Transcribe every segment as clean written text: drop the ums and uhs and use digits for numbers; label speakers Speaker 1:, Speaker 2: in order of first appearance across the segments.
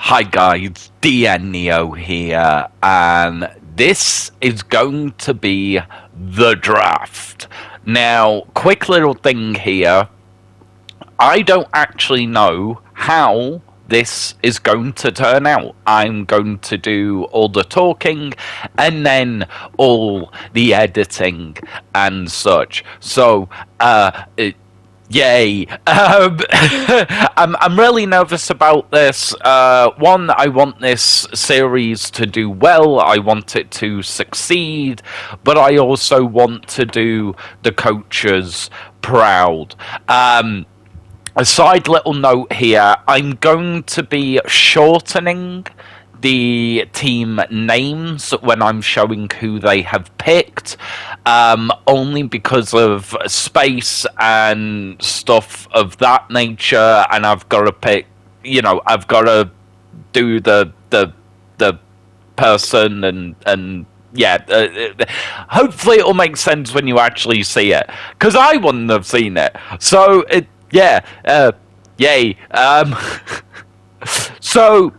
Speaker 1: Hi guys, DN Neo here, and this is going to be the draft. Now, quick little thing here. I don't actually know how this is going to turn out. I'm going to do all the talking and then all the editing and such. So, yay. I'm really nervous about this. One, I want this series to do well. I want it to succeed. But I also want to do the coaches proud. A side little note here. I'm going to be shortening the team names when I'm showing who they have picked, only because of space and stuff of that nature, and I've got to pick, I've got to do the person and yeah, hopefully it'll make sense when you actually see it, because I wouldn't have seen it, so yay. So,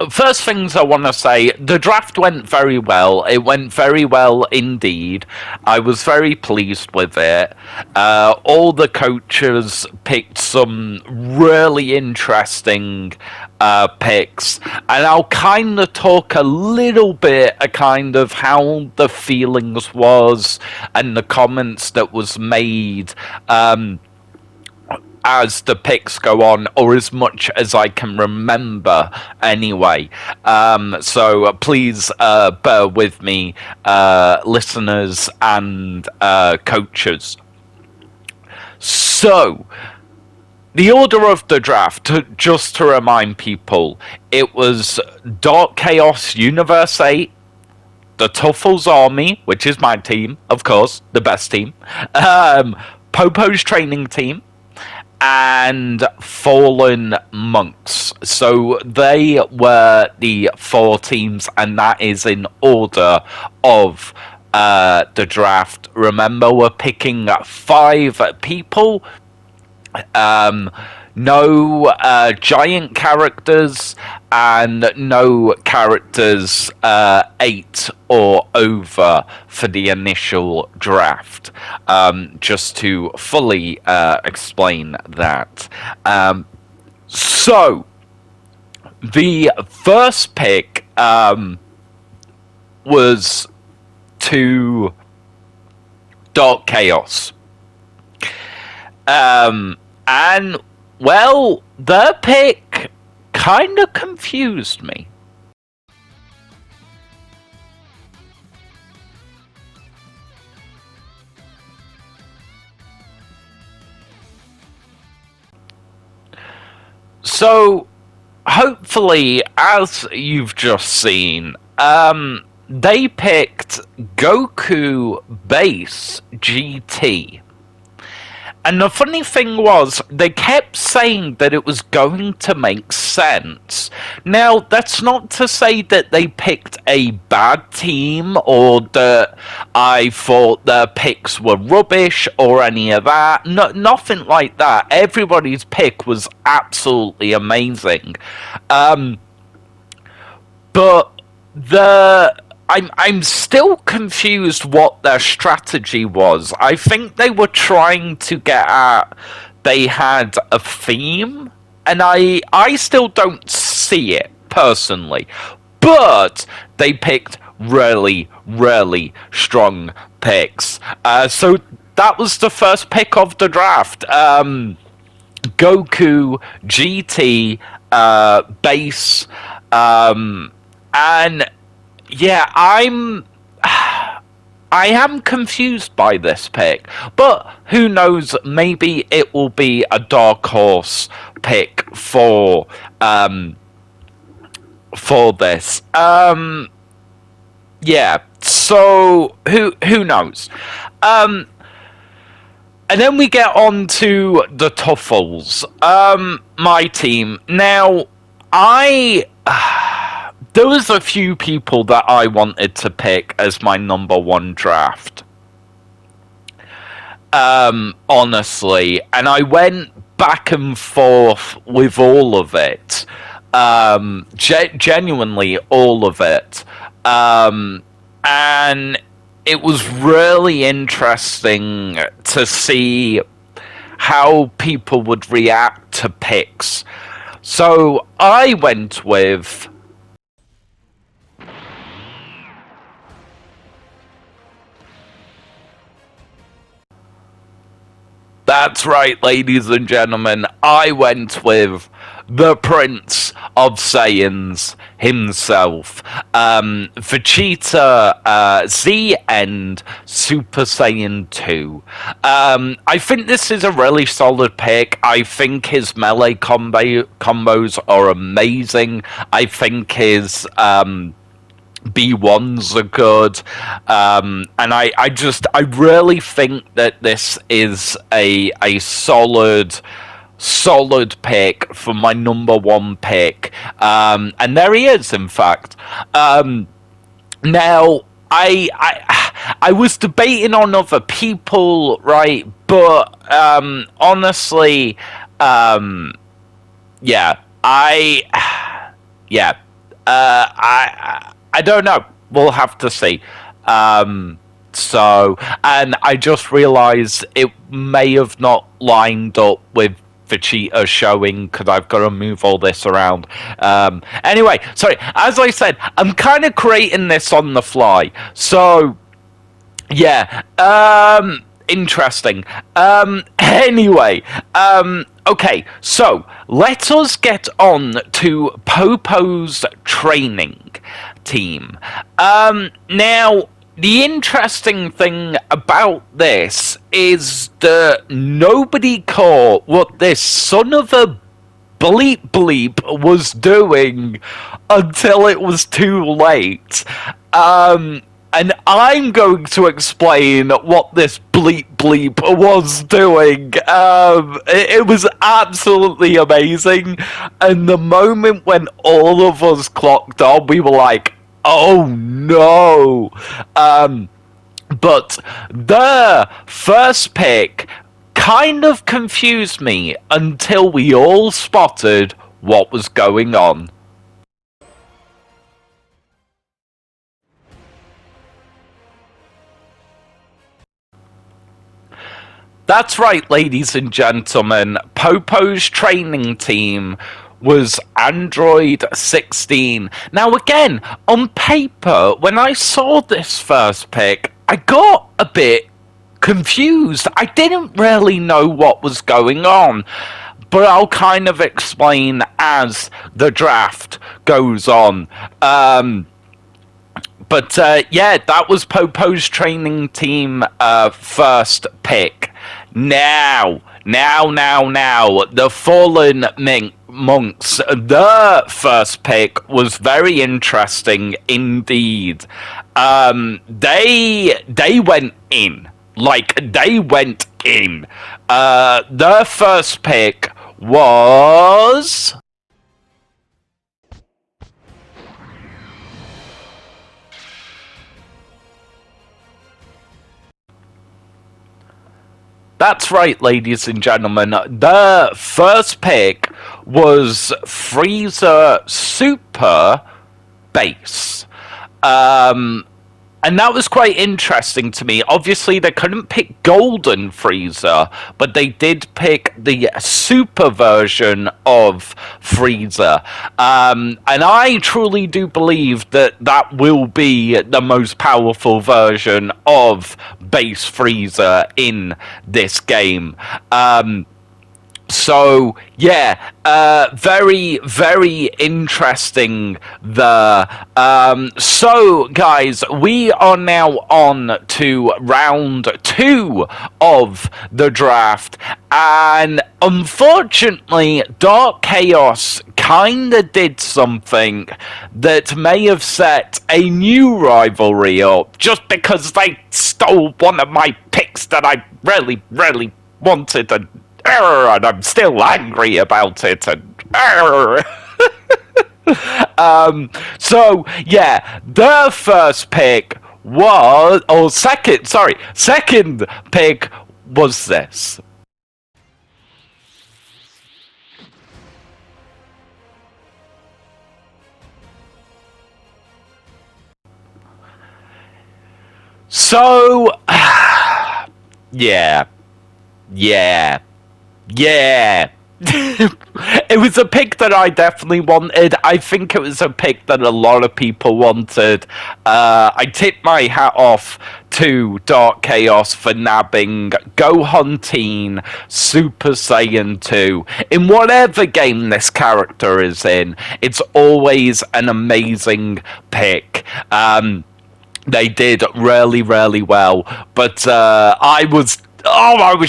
Speaker 1: first things I want to say, the draft went very well. It went very well indeed. I was very pleased with it. All the coaches picked some really interesting picks, and I'll kind of talk a little bit kind of how the feelings was and the comments that was made as the picks go on, or as much as I can remember anyway. So please bear with me, listeners and coaches. So, the order of the draft, just to remind people, it was Dark Chaos Universe 8, the Tuffles Army, which is my team, of course, the best team, Popo's training team, and Fallen Monks. So they were the four teams, and that is in order of the draft. Remember, we're picking 5 people. No giant characters, and no characters 8 or over for the initial draft. Just to fully explain that. So, the first pick was to Dark Chaos. And, well, their pick kind of confused me. So, hopefully, as you've just seen, they picked Goku Base GT. And the funny thing was, they kept saying that it was going to make sense. Now, that's not to say that they picked a bad team, or that I thought their picks were rubbish, or any of that. No, nothing like that. Everybody's pick was absolutely amazing. But I'm still confused what their strategy was. I think they were trying to get at, they had a theme, and I still don't see it, personally. But they picked really, really strong picks. So that was the first pick of the draft. Goku GT base, and yeah, I am confused by this pick, but who knows, maybe it will be a dark horse pick for this. Yeah, so who knows? And then we get on to the Tuffles, my team. Now, there was a few people that I wanted to pick as my number 1 draft. Honestly. And I went back and forth with all of it. Genuinely, all of it. And it was really interesting to see how people would react to picks. So I went with That's right, ladies and gentlemen. I went with the Prince of Saiyans himself, Vegeta Z and Super Saiyan 2. I think this is a really solid pick. I think his melee combos are amazing. I think his B1s are good, and I really think that this is a solid pick for my number one pick, and there he is. In fact, now I was debating on other people, right? But honestly, yeah, yeah, I don't know. We'll have to see. So, and I just realised it may have not lined up with Vegeta showing because I've got to move all this around. Anyway, sorry. As I said, I'm kind of creating this on the fly. So, yeah. Interesting. Anyway. Okay, so let us get on to Popo's training team. Now, the interesting thing about this is that nobody caught what this son of a bleep was doing until it was too late. And I'm going to explain what this bleep was doing. It was absolutely amazing. And the moment when all of us clocked on, we were like, oh no. But the first pick kind of confused me until we all spotted what was going on. That's right, ladies and gentlemen. Popo's training team was Android 16. Now, again, on paper, when I saw this first pick, I got a bit confused. I didn't really know what was going on. But I'll kind of explain as the draft goes on. But yeah, that was Popo's training team first pick. Now, the Fallen Monks, the first pick was very interesting indeed. They went in. Like, they went in. Their first pick was... That's right, ladies and gentlemen. The first pick was Frieza Super Base. And that was quite interesting to me. Obviously, they couldn't pick Golden Frieza, but they did pick the super version of Frieza. And I truly do believe that that will be the most powerful version of base Frieza in this game. So, yeah, very, very interesting there. So, guys, we are now on to round 2 of the draft. And unfortunately, Dark Chaos kinda did something that may have set a new rivalry up just because they stole one of my picks that I really, really wanted to. And I'm still angry about it. And so yeah, the first pick was, or second pick was this. So, yeah. It was a pick that I definitely wanted. I think it was a pick that a lot of people wanted. I tip my hat off to Dark Chaos for nabbing Gohantine Super Saiyan 2. In whatever game this character is in, it's always an amazing pick. They did really, really well, but I was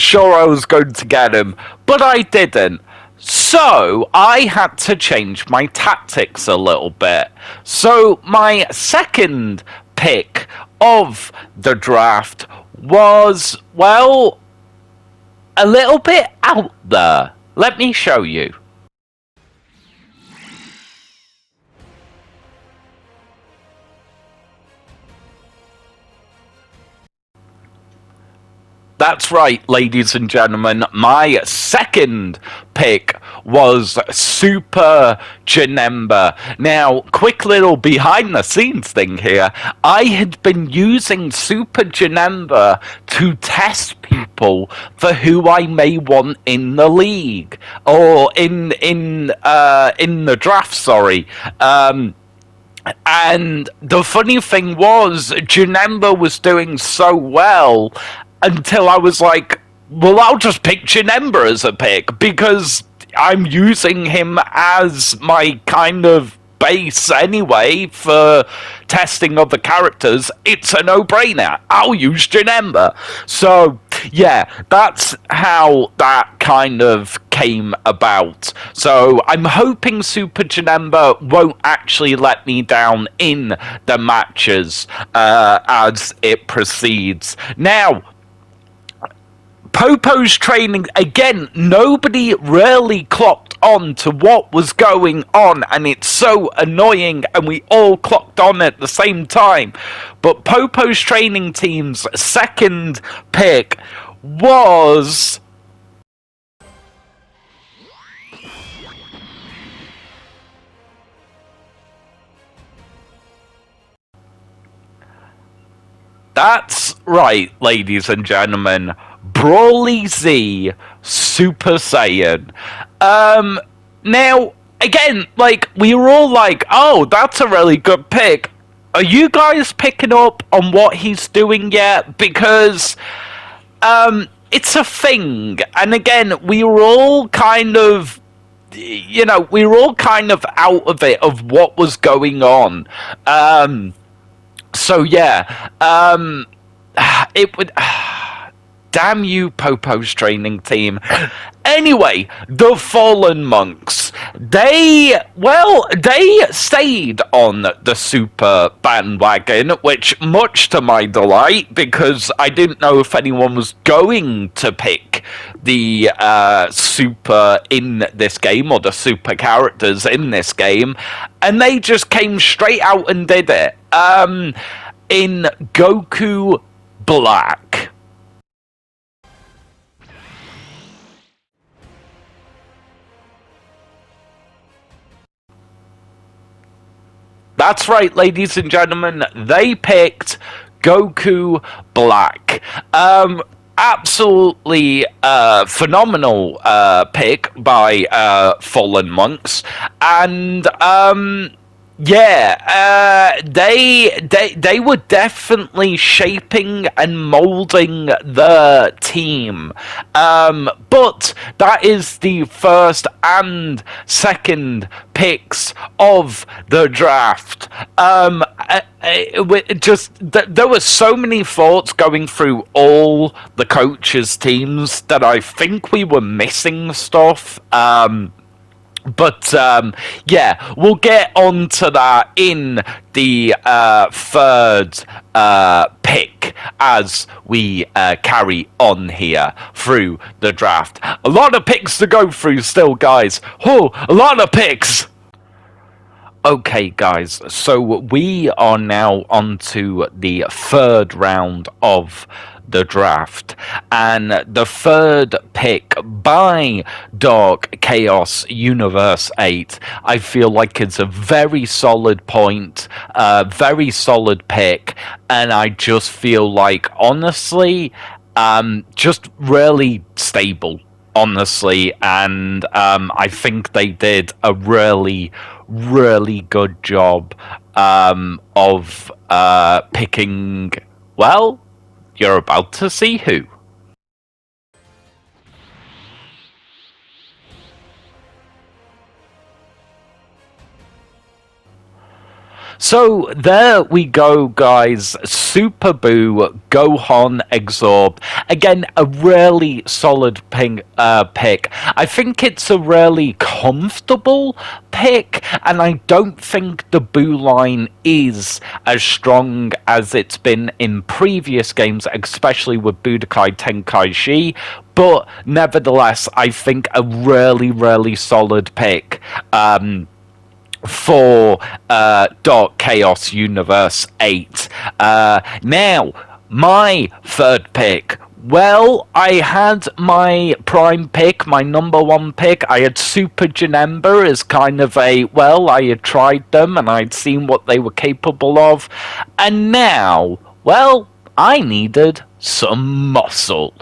Speaker 1: sure I was going to get him, but I didn't. So I had to change my tactics a little bit. So my second pick of the draft was, well, a little bit out there. Let me show you. That's right, ladies and gentlemen. My second pick was Super Janemba. Now, quick little behind the scenes thing here. I had been using Super Janemba to test people for who I may want in the league, or in the draft. Sorry. And the funny thing was, Janemba was doing so well until I was like, well, I'll just pick Janemba as a pick because I'm using him as my kind of base anyway for testing other characters. It's a no-brainer. I'll use Janemba. So, yeah, that's how that kind of came about. So I'm hoping Super Janemba won't actually let me down in the matches as it proceeds. Now, Popo's training, again, nobody really clocked on to what was going on, and it's so annoying, and we all clocked on at the same time. But Popo's training team's second pick was... That's right, ladies and gentlemen. Broly Z Super Saiyan. Now, again, like, we were all like, oh, that's a really good pick. Are you guys picking up on what he's doing yet? Because, it's a thing. And again, we were all kind of, we were all kind of out of it, of what was going on. So, yeah, it would... Damn you, Popo's training team. Anyway, the Fallen Monks. They stayed on the Super bandwagon, which, much to my delight, because I didn't know if anyone was going to pick the Super in this game, or the Super characters in this game, and they just came straight out and did it. In Goku Black. That's right, ladies and gentlemen, they picked Goku Black. Absolutely phenomenal pick by Fallen Monks. And they were definitely shaping and molding the team. But that is the first and second picks of the draft. There were so many thoughts going through all the coaches' teams that I think we were missing stuff. But, yeah, we'll get on to that in the third pick as we carry on here through the draft. A lot of picks to go through still, guys. Oh, a lot of picks! Okay, guys, so we are now on to the third round of the draft. And the third pick by Dark Chaos Universe 8, I feel like it's a very solid point, very solid pick, and I just feel like, honestly, just really stable, honestly, and I think they did a really, really good job of picking, well, you're about to see who. So there we go, guys. Super Boo, Gohan, Exorb. Again, a really solid pick. I think it's a really comfortable pick, and I don't think the Boo line is as strong as it's been in previous games, especially with Budokai Tenkaichi. But nevertheless, I think a really, really solid pick. For Dark Chaos Universe 8. Now, my third pick. Well, I had my prime pick, my number one pick. I had Super Janemba as kind of well, I had tried them and I'd seen what they were capable of. And now, well, I needed some muscle.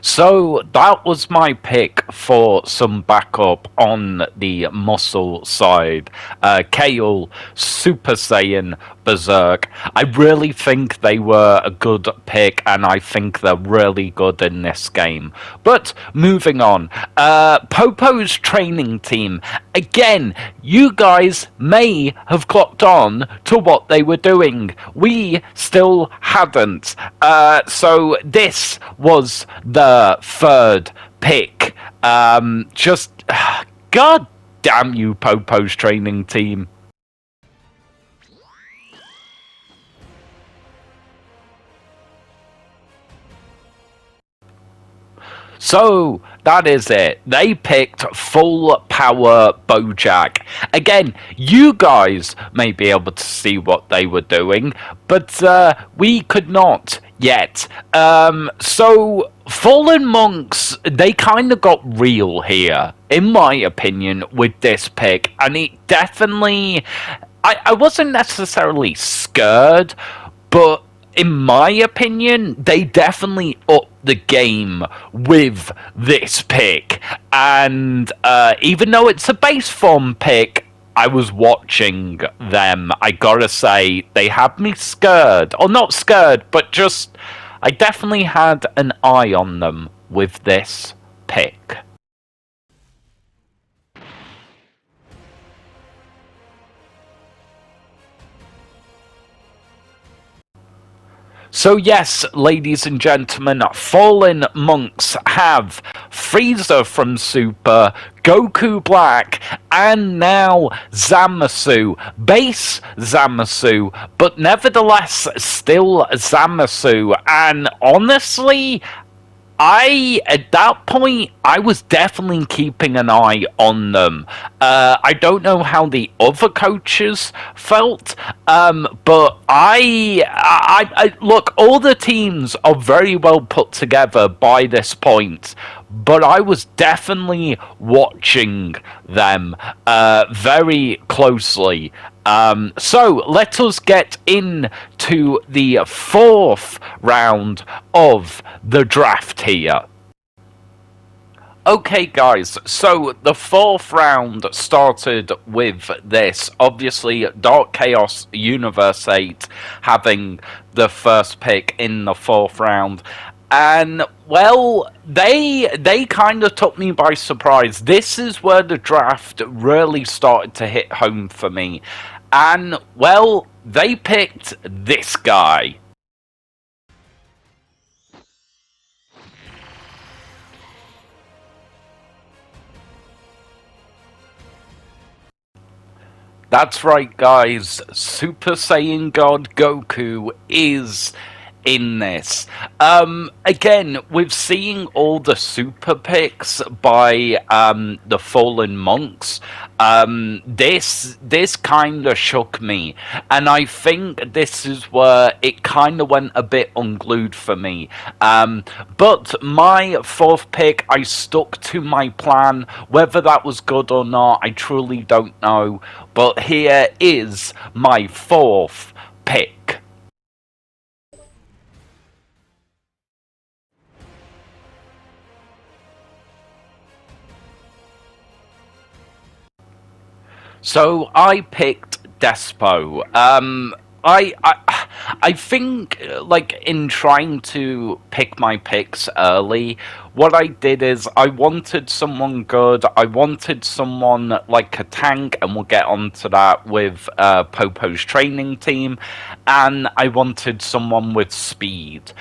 Speaker 1: So that was my pick for some backup on the muscle side. Kale, Super Saiyan, Berserk. I really think they were a good pick, and I think they're really good in this game. But moving on, Popo's training team. Again, you guys may have clocked on to what they were doing. We still hadn't. So this was the third pick. God damn you, Popo's training team. So, that is it. They picked Full Power Bojack. Again, you guys may be able to see what they were doing, but we could not yet. So, Fallen Monks, they kind of got real here, in my opinion, with this pick, and it definitely... I wasn't necessarily scared, but in my opinion, they definitely upped the game with this pick. And even though it's a base form pick, I was watching them. I gotta say, they had me scared. Or not scared, but just... I definitely had an eye on them with this pick. So yes, ladies and gentlemen, Fallen Monks have Frieza from Super, Goku Black, and now Zamasu. Base Zamasu, but nevertheless still Zamasu. And honestly, at that point, I was definitely keeping an eye on them. I don't know how the other coaches felt, but look, all the teams are very well put together by this point, but I was definitely watching them very closely. So let us get into the fourth round of the draft here. Okay, guys, so the fourth round started with this. Obviously, Dark Chaos Universe 8 having the first pick in the fourth round. And, well, they kind of took me by surprise. This is where the draft really started to hit home for me. And, well, they picked this guy. That's right, guys. Super Saiyan God Goku is in this. Again, with seeing all the super picks by the Fallen Monks, this kind of shook me, and I think this is where it kind of went a bit unglued for me. But my fourth pick, I stuck to my plan. Whether that was good or not, I truly don't know. But here is my fourth pick. So I picked Despo. I think, like, in trying to pick my picks early, what I did is I wanted someone good. I wanted someone like a tank, and we'll get onto that with Popo's training team. And I wanted someone with speed.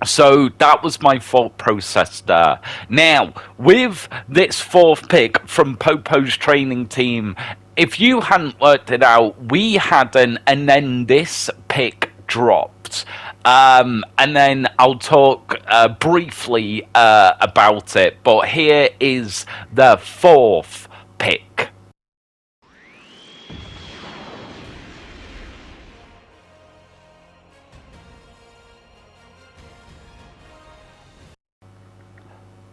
Speaker 1: So that was my thought process there. Now, with this fourth pick from Popo's training team, if you hadn't worked it out, we hadn't, and then this pick dropped. And then I'll talk briefly about it, but here is the fourth pick.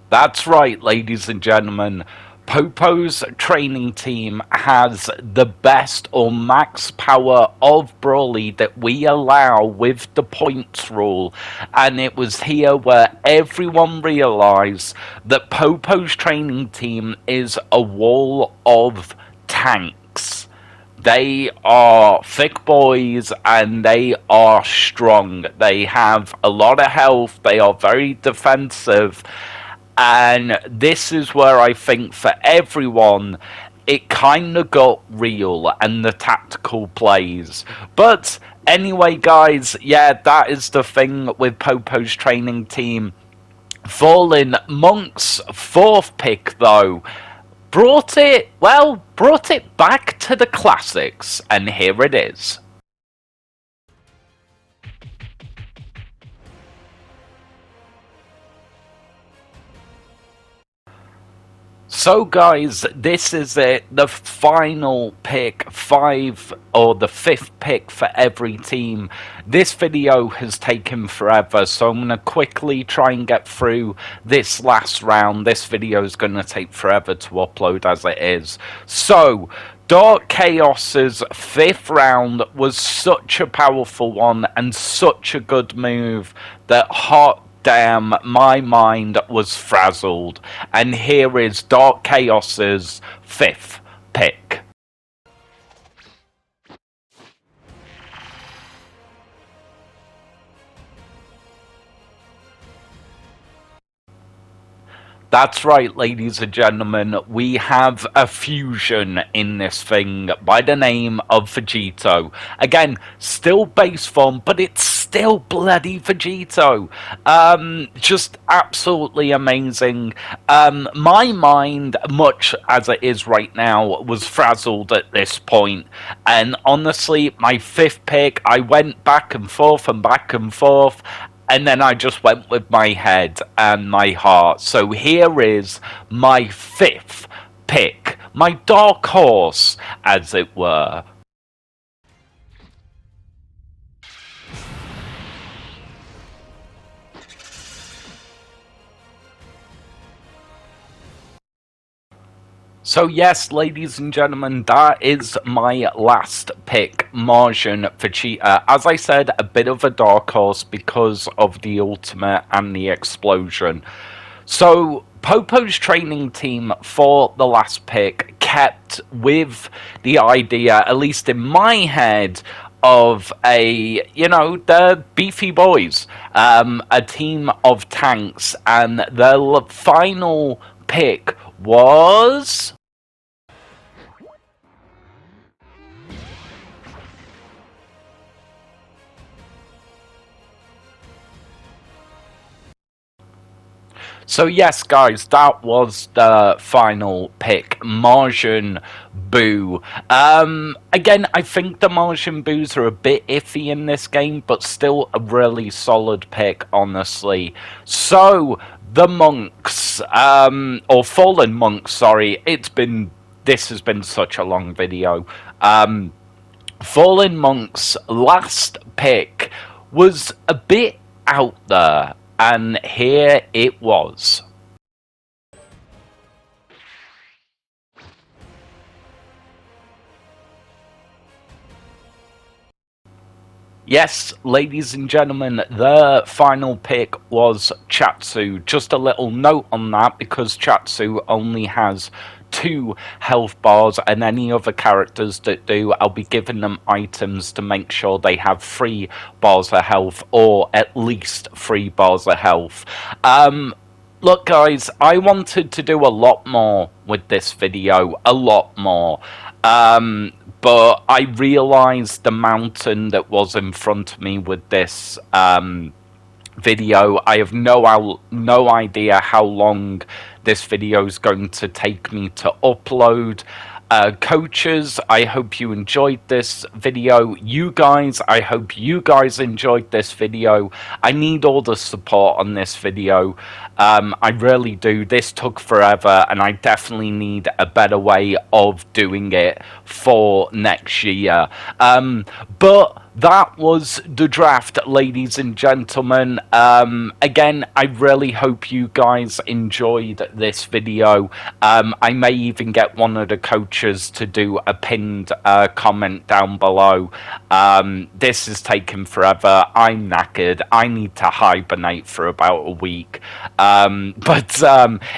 Speaker 1: That's right, ladies and gentlemen. Popo's training team has the best or max power of Brawly that we allow with the points rule, and it was here where everyone realised that Popo's training team is a wall of tanks. They are thick boys and they are strong. They have a lot of health, they are very defensive. And this is where I think for everyone, it kind of got real and the tactical plays. But anyway, guys, yeah, that is the thing with Popo's training team. Fallen Monk's fourth pick, though, brought it back to the classics, and here it is. So guys, this is it, the final pick, the fifth pick for every team. This video has taken forever, so I'm going to quickly try and get through this last round. This video is going to take forever to upload as it is. So, Dark Chaos's fifth round was such a powerful one and such a good move that hot damn, my mind was frazzled. And here is Dark Chaos's fifth pick. That's right, ladies and gentlemen, we have a fusion in this thing by the name of Vegito. Again, still base form, but it's still bloody Vegito. Just absolutely amazing. My mind, much as it is right now, was frazzled at this point. And honestly, my fifth pick, I went back and forth and back and forth. And then I just went with my head and my heart. So here is my fifth pick. My dark horse, as it were. So yes, ladies and gentlemen, that is my last pick, Margin Vegeta. As I said, a bit of a dark horse because of the ultimate and the explosion. So Popo's training team for the last pick kept with the idea, at least in my head, of the beefy boys, a team of tanks, and the final pick was... So yes, guys, that was the final pick, Martian Boo. Again, I think the Martian Boos are a bit iffy in this game, but still a really solid pick, honestly. So, the monks, or fallen monks, sorry, this has been such a long video. Fallen Monk's last pick was a bit out there, and here it was. Yes, ladies and gentlemen, the final pick was Chatsu. Just a little note on that, because Chatsu only has 2 health bars, and any other characters that do, I'll be giving them items to make sure they have 3 bars of health, or at least 3 bars of health. Look, guys, I wanted to do a lot more with this video, a lot more. But I realised the mountain that was in front of me with this video. I have no idea how long this video is going to take me to upload. Coaches, I hope you enjoyed this video. You guys, I hope you guys enjoyed this video. I need all the support on this video. I really do. This took forever, and I definitely need a better way of doing it for next year. But that was the draft, ladies and gentlemen. Again, I really hope you guys enjoyed this video. I may even get one of the coaches to do a pinned comment down below. This is taking forever. I'm knackered. I need to hibernate for about a week. But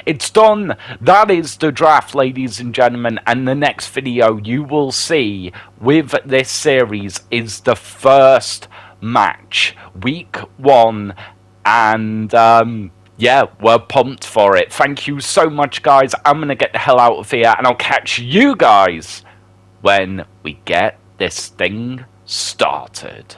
Speaker 1: it's done. That is the draft, ladies and gentlemen. And the next video you will see with this series is the first match, week 1, and yeah, we're pumped for it. Thank you so much, guys. I'm gonna get the hell out of here, and I'll catch you guys when we get this thing started.